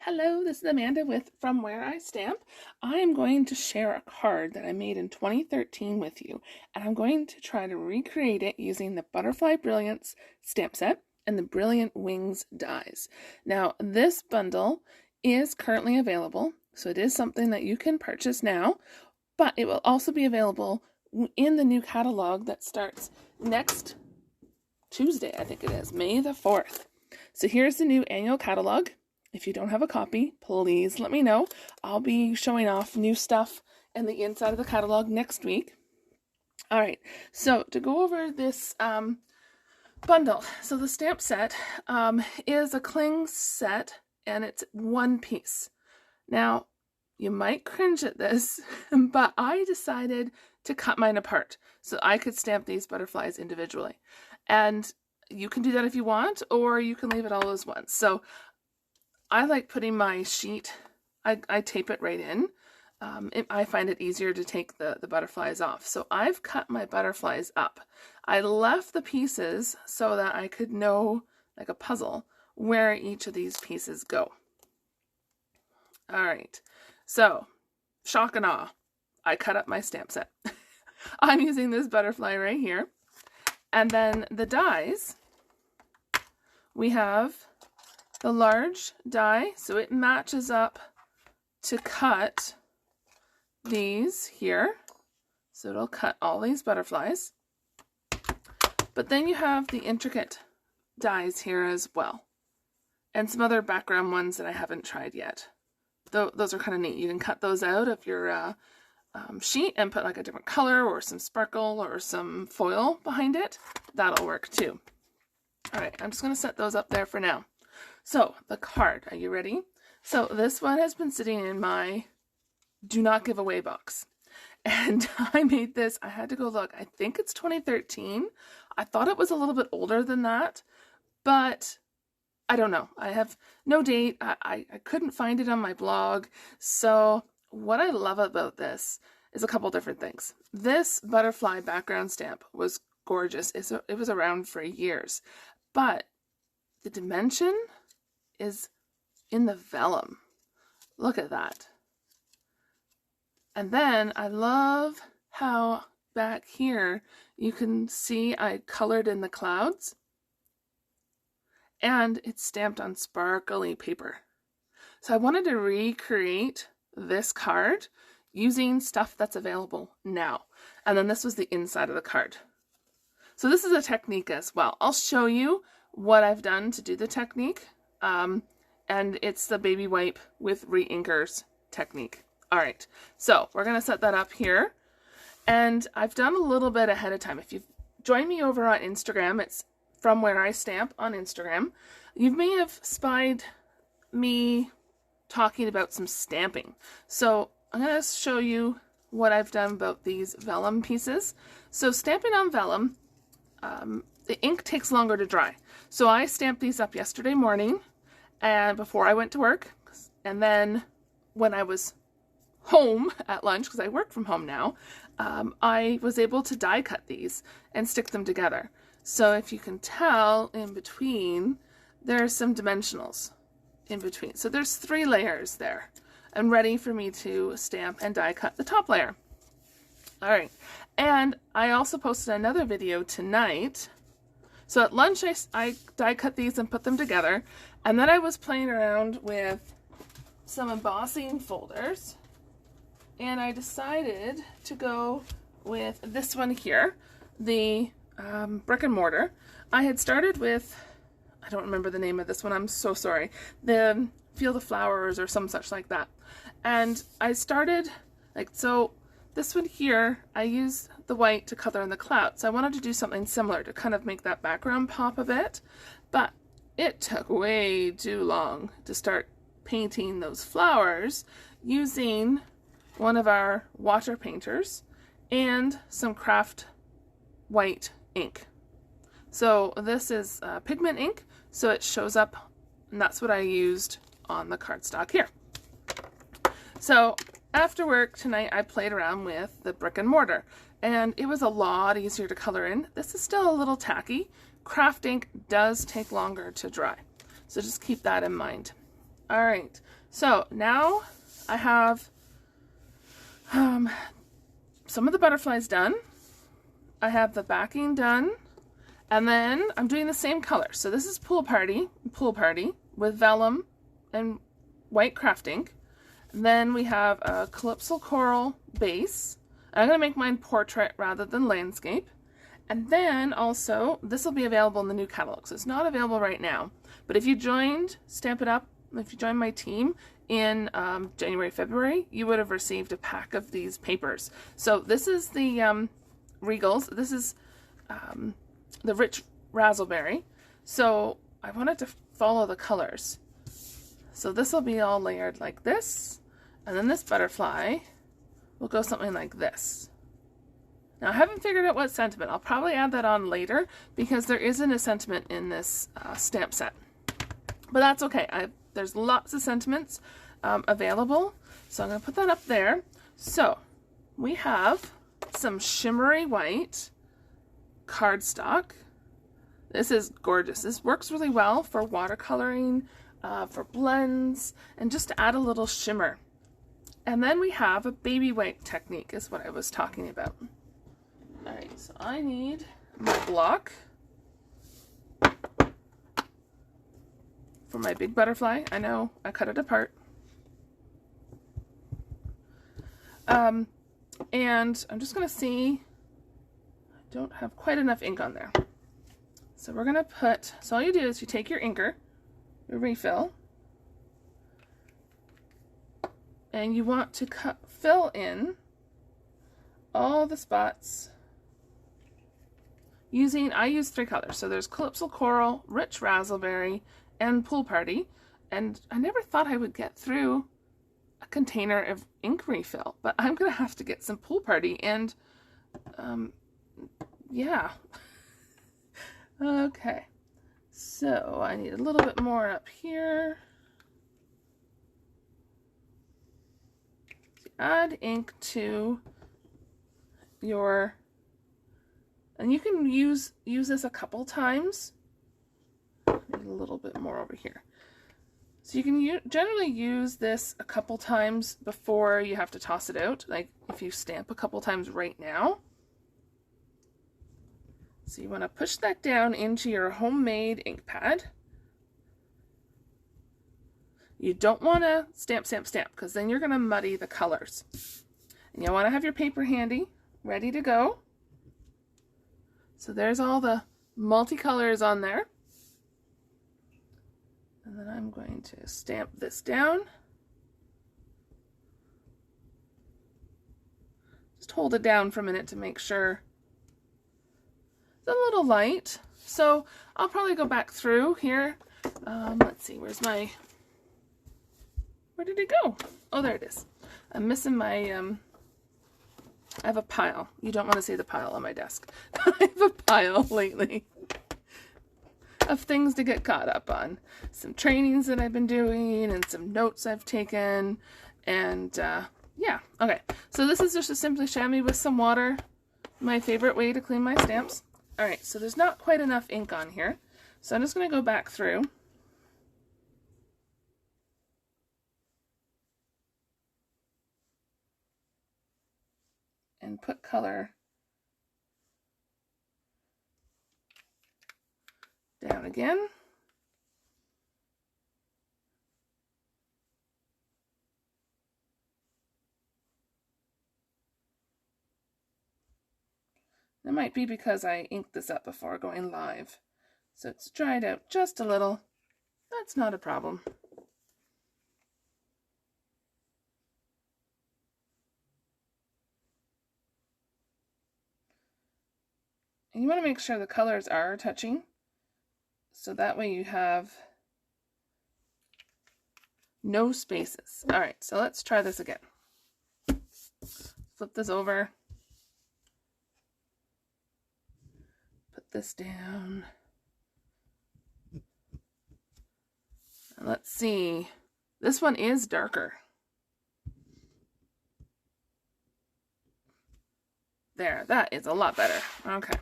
Hello, this is Amanda with From Where I Stamp. I am going to share a card that I made in 2013 with you, and I'm going to try to recreate it using the Butterfly Brilliance stamp set and the Brilliant Wings dies. Now, this bundle is currently available, so it is something that you can purchase now, but it will also be available in the new catalog that starts next Tuesday, I think it is, May the 4th. So here's the new annual catalog. If you don't have a copy, please let me know. I'll be showing off new stuff and the inside of the catalog next week. All right, so to go over this bundle. So the stamp set is a cling set, and it's one piece. Now, you might cringe at this, but I decided to cut mine apart so I could stamp these butterflies individually. And you can do that if you want, or you can leave it all as one. So I like putting my sheet, I tape it right in. I find it easier to take the butterflies off. So I've cut my butterflies up. I left the pieces so that I could know, like a puzzle, where each of these pieces go. All right, so shock and awe, I cut up my stamp set. I'm using this butterfly right here. And then the dies, we have the large die, so it matches up to cut these here. So it'll cut all these butterflies. But then you have the intricate dies here as well. And some other background ones that I haven't tried yet. Those are kind of neat. You can cut those out of your sheet and put like a different color or some sparkle or some foil behind it. That'll work too. All right, I'm just going to set those up there for now. So, the card, are you ready? So, this one has been sitting in my do not give away box. And I made this, I had to go look, I think it's 2013. I thought it was a little bit older than that, but I don't know. I have no date. I couldn't find it on my blog. So, what I love about this is a couple different things. This butterfly background stamp was gorgeous. It was around for years, but the dimension is in the vellum. Look at that. And then I love how back here you can see I colored in the clouds, and it's stamped on sparkly paper. So I wanted to recreate this card using stuff that's available now. And then this was the inside of the card. So this is a technique as well. I'll show you what I've done to do the technique, and it's the baby wipe with re-inkers technique. All right, so we're gonna set that up here, and I've done a little bit ahead of time. If you've joined me over on Instagram, it's From Where I Stamp on Instagram, you may have spied me talking about some stamping. So I'm gonna show you what I've done about these vellum pieces. So stamping on vellum, the ink takes longer to dry. So I stamped these up yesterday morning and before I went to work, and then when I was home at lunch, because I work from home now, I was able to die cut these and stick them together. So if you can tell in between, there's some dimensionals in between. So there's 3 layers there and ready for me to stamp and die cut the top layer. All right, and I also posted another video tonight. So at lunch, I die cut these and put them together. And then I was playing around with some embossing folders. And I decided to go with this one here, the brick and mortar. I had started with, I don't remember the name of this one, I'm so sorry. The Feel the Flowers or some such like that. And I started, so this one here, I used the white to color in the clouds. I wanted to do something similar to kind of make that background pop a bit, but it took way too long to start painting those flowers using one of our water painters and some craft white ink. So this is pigment ink, so it shows up, and that's what I used on the cardstock here. So after work tonight, I played around with the brick and mortar, and it was a lot easier to color in. This is still a little tacky. Craft ink does take longer to dry, so just keep that in mind. All right, so now I have some of the butterflies done. I have the backing done, and then I'm doing the same color. So this is Pool Party with vellum and white craft ink. And then we have a Calypso Coral base. I'm going to make mine portrait rather than landscape. And then also, this will be available in the new catalog. So it's not available right now. But if you joined Stampin' Up, if you joined my team in January, February, you would have received a pack of these papers. So this is the Regals. This is the Rich Razzleberry. So I wanted to follow the colors. So this will be all layered like this. And then this butterfly will go something like this. Now I haven't figured out what sentiment. I'll probably add that on later because there isn't a sentiment in this stamp set. But that's okay. There's lots of sentiments available. So I'm going to put that up there. So we have some shimmery white cardstock. This is gorgeous. This works really well for watercoloring, for blends, and just to add a little shimmer. And then we have a baby white technique is what I was talking about. All right, so I need my block for my big butterfly. I know I cut it apart. And I'm just going to see, I don't have quite enough ink on there. So we're going to put, so all you do is you take your inker, your refill, and you want to fill in all the spots using, I use 3 colors. So there's Calypso Coral, Rich Razzleberry, and Pool Party. And I never thought I would get through a container of ink refill, but I'm going to have to get some Pool Party. And yeah. Okay. So I need a little bit more up here. Add ink to your, and you can use this a couple times. Need a little bit more over here. So you can generally use this a couple times before you have to toss it out, like if you stamp a couple times right now. So you want to push that down into your homemade ink pad. You don't want to stamp, stamp, stamp, because then you're going to muddy the colors. And you want to have your paper handy, ready to go. So there's all the multicolors on there. And then I'm going to stamp this down. Just hold it down for a minute to make sure it's a little light. So I'll probably go back through here. Let's see, where's my... Where did it go? Oh, there it is. I'm missing my, I have a pile. You don't want to see the pile on my desk. I have a pile lately of things to get caught up on. Some trainings that I've been doing and some notes I've taken. And yeah, okay. So this is just a Simply Chamois with some water. My favorite way to clean my stamps. All right, so there's not quite enough ink on here. So I'm just going to go back through. And put color down again. That might be because I inked this up before going live. So it's dried out just a little. That's not a problem. And you want to make sure the colors are touching, so that way you have no spaces. All right, so let's try this again. Flip this over. Put this down. And let's see. This one is darker. There, that is a lot better. Okay.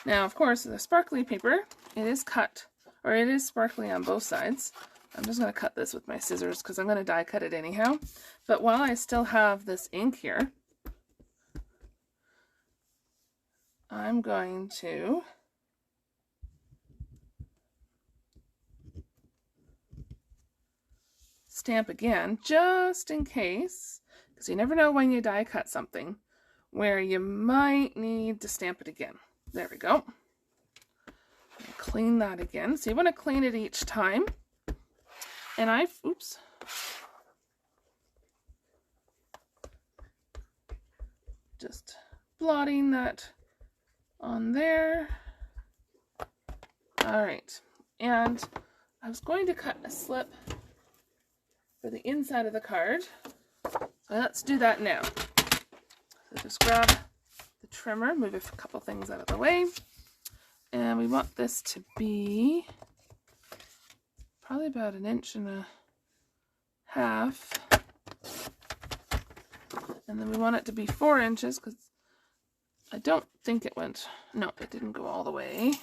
Now, of course, the sparkly paper, it is cut or it is sparkly on both sides. I'm just going to cut this with my scissors because I'm going to die cut it anyhow. But while I still have this ink here, I'm going to stamp again, just in case, because you never know when you die cut something where you might need to stamp it again. There we go. Clean that again. So you want to clean it each time. And oops. Just blotting that on there. All right. And I was going to cut a slip for the inside of the card. So let's do that now. So just grab the trimmer, move a couple things out of the way. And we want this to be probably about 1.5 inches. And then we want it to be 4 inches because I don't think it went, no, it didn't go all the way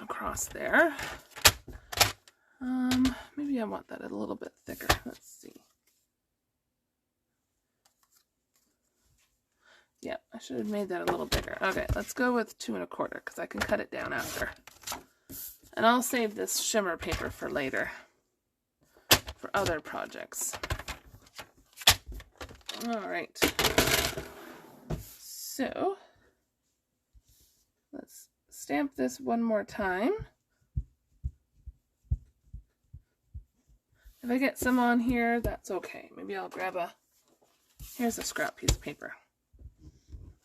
across there. Maybe I want that a little bit thicker. Let's see. Yeah, I should have made that a little bigger. Okay, let's go with 2 1/4 because I can cut it down after. And I'll save this shimmer paper for later, for other projects. All right. So, let's stamp this one more time. If I get some on here, that's okay. Maybe I'll grab here's a scrap piece of paper.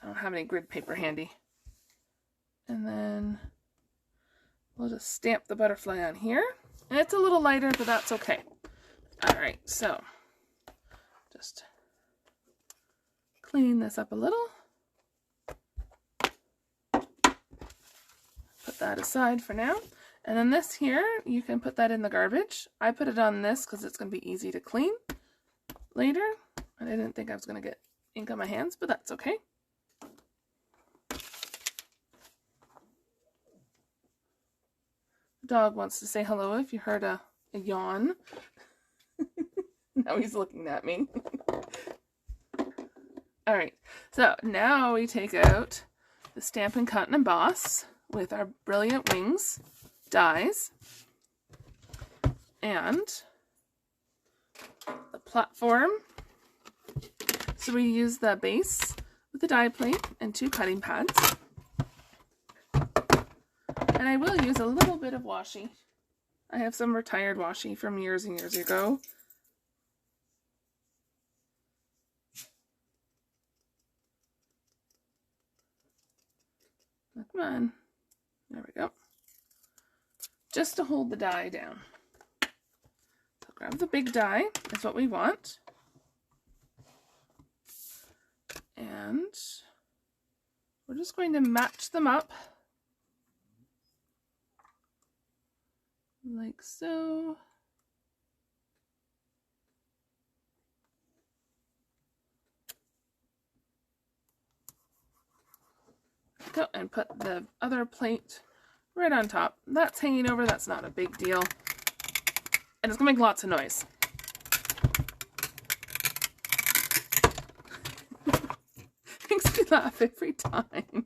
I don't have any grid paper handy. And then we'll just stamp the butterfly on here. And it's a little lighter, but that's okay. All right, so just clean this up a little. Put that aside for now. And then this here, you can put that in the garbage. I put it on this because it's going to be easy to clean later. And I didn't think I was going to get ink on my hands, but that's okay. Dog wants to say hello if you heard a yawn. Now he's looking at me. All right, so now we take out the Stampin' Cut and Emboss with our Brilliant Wings dies and the platform. So we use the base with the die plate and 2 cutting pads. And I will use a little bit of washi. I have some retired washi from years and years ago. Come on. There we go. Just to hold the die down. So grab the big die, is what we want. And we're just going to match them up like so. Go and put the other plate right on top. That's hanging over, that's not a big deal. And it's gonna make lots of noise. Makes me laugh every time.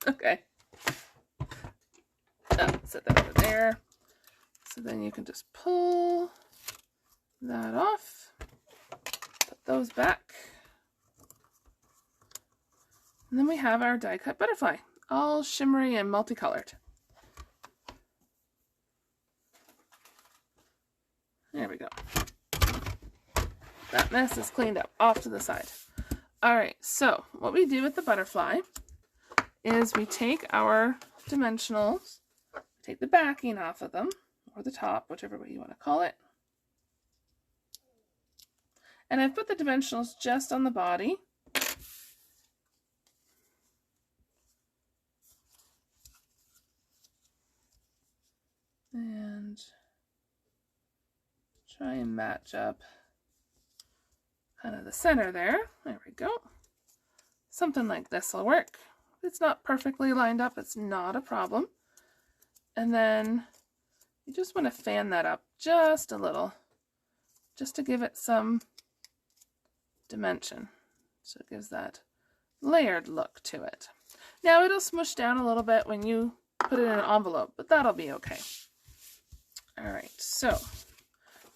Okay. Set that over there. So then you can just pull that off. Put those back. And then we have our die cut butterfly, all shimmery and multicolored. There we go. That mess is cleaned up, off to the side. All right, so what we do with the butterfly is we take our dimensionals, take the backing off of them, or the top, whichever way you want to call it. And I've put the dimensionals just on the body. And try and match up kind of the center there. There we go. Something like this will work. If it's not perfectly lined up, it's not a problem. And then you just want to fan that up just a little, just to give it some dimension. So it gives that layered look to it. Now it'll smush down a little bit when you put it in an envelope, but that'll be okay. All right, so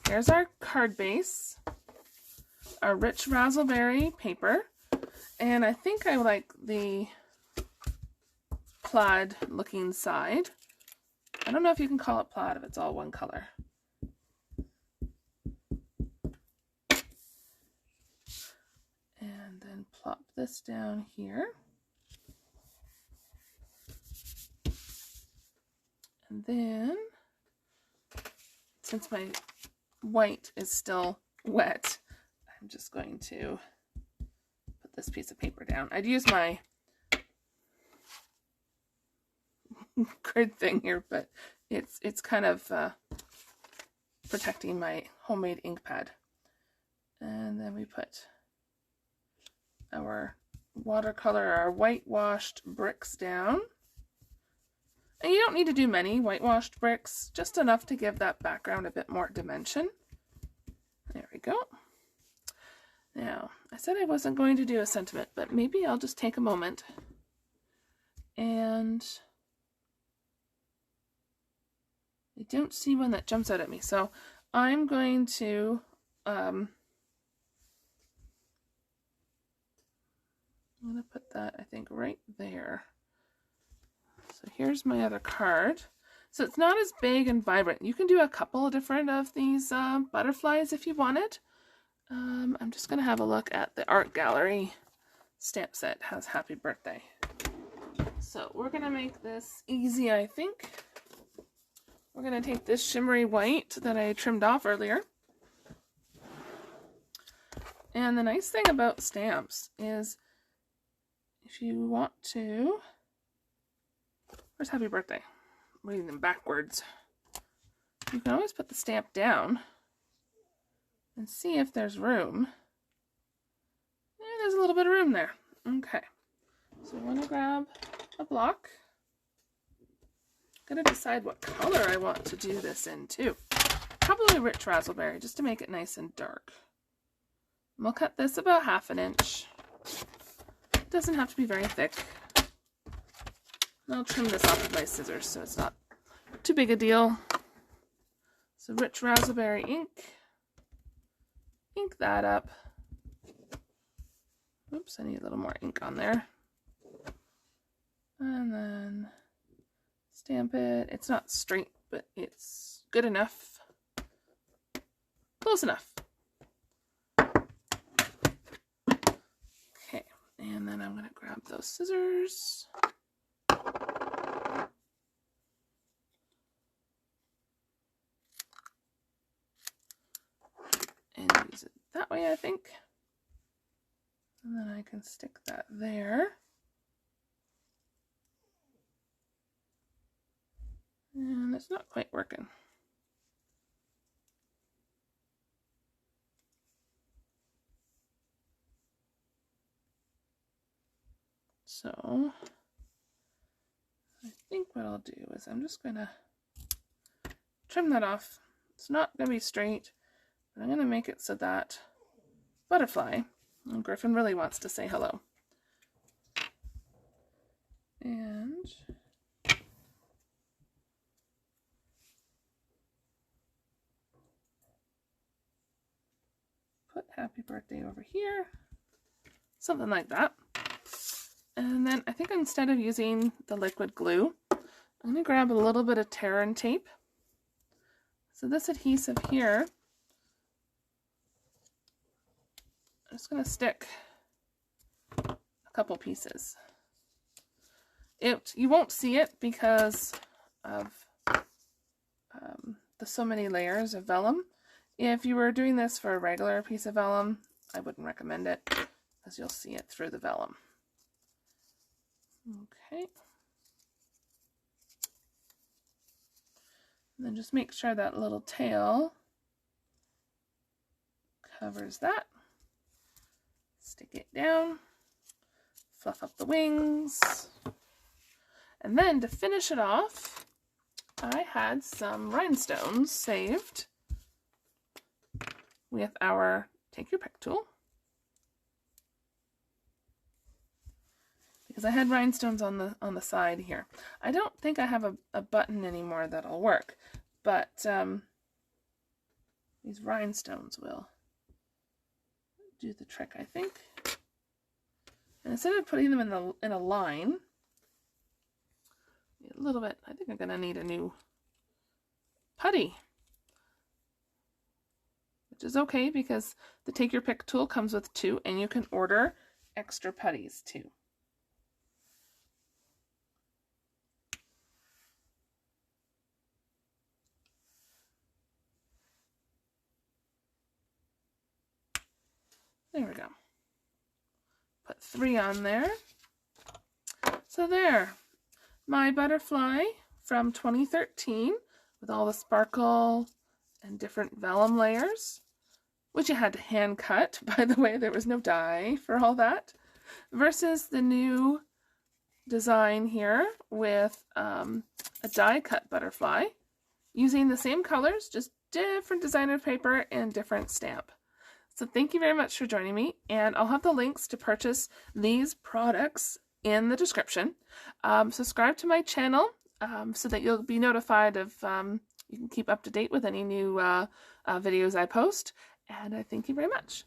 here's our card base, our rich raspberry paper, and I think I like the plaid looking side. I don't know if you can call it plaid if it's all one color. And then plop this down here. And then, since my white is still wet, I'm just going to put this piece of paper down. I'd use my grid thing here, but it's kind of protecting my homemade ink pad. And then we put our watercolor, our whitewashed bricks down. And you don't need to do many whitewashed bricks, just enough to give that background a bit more dimension. There we go. Now, I said I wasn't going to do a sentiment, but maybe I'll just take a moment and I don't see one that jumps out at me. So I'm going to I'm going to put that, I think, right there. So here's my other card. So it's not as big and vibrant. You can do a couple of different of these butterflies if you wanted. I'm just going to have a look at the art gallery stamp set. Has happy birthday. So we're going to make this easy, I think. We're going to take this shimmery white that I trimmed off earlier. And the nice thing about stamps is if you want to... Where's happy birthday? I'm reading them backwards. You can always put the stamp down and see if there's room. Yeah, there's a little bit of room there. Okay. So I want to grab a block. I'm going to decide what color I want to do this in too. Probably rich raspberry, just to make it nice and dark. And we'll cut this about 1/2 inch. It doesn't have to be very thick. I'll trim this off with my scissors so it's not too big a deal. So rich raspberry ink. Ink that up. Oops, I need a little more ink on there. And then stamp it. It's not straight, but it's good enough. Close enough. Okay, and then I'm going to grab those scissors. And use it that way, I think. And then I can stick that there. And it's not quite working. So I think what I'll do is I'm just going to trim that off. It's not going to be straight, but I'm going to make it so that Butterfly, and Griffin really wants to say hello. And put happy birthday over here. Something like that. And then I think instead of using the liquid glue, I'm going to grab a little bit of tear and tape. So this adhesive here, I'm just going to stick a couple pieces. You won't see it because of the so many layers of vellum. If you were doing this for a regular piece of vellum, I wouldn't recommend it because you'll see it through the vellum. Okay. And then just make sure that little tail covers that. Stick it down, fluff up the wings, and then to finish it off, I had some rhinestones saved with our Take Your Pick tool, because I had rhinestones on the side here. I don't think I have a button anymore that'll work, but these rhinestones will do the trick, I think. And instead of putting them in a line, a little bit, I think I'm gonna need a new putty, which is okay because the Take Your Pick tool comes with 2, and you can order extra putties too. There we go. Put 3 on there. So there, my butterfly from 2013 with all the sparkle and different vellum layers, which I had to hand cut, by the way. There was no die for all that, versus the new design here with a die cut butterfly using the same colors, just different designer paper and different stamp. So thank you very much for joining me, and I'll have the links to purchase these products in the description. Subscribe to my channel so that you'll be notified of, you can keep up to date with any new videos I post, and I thank you very much.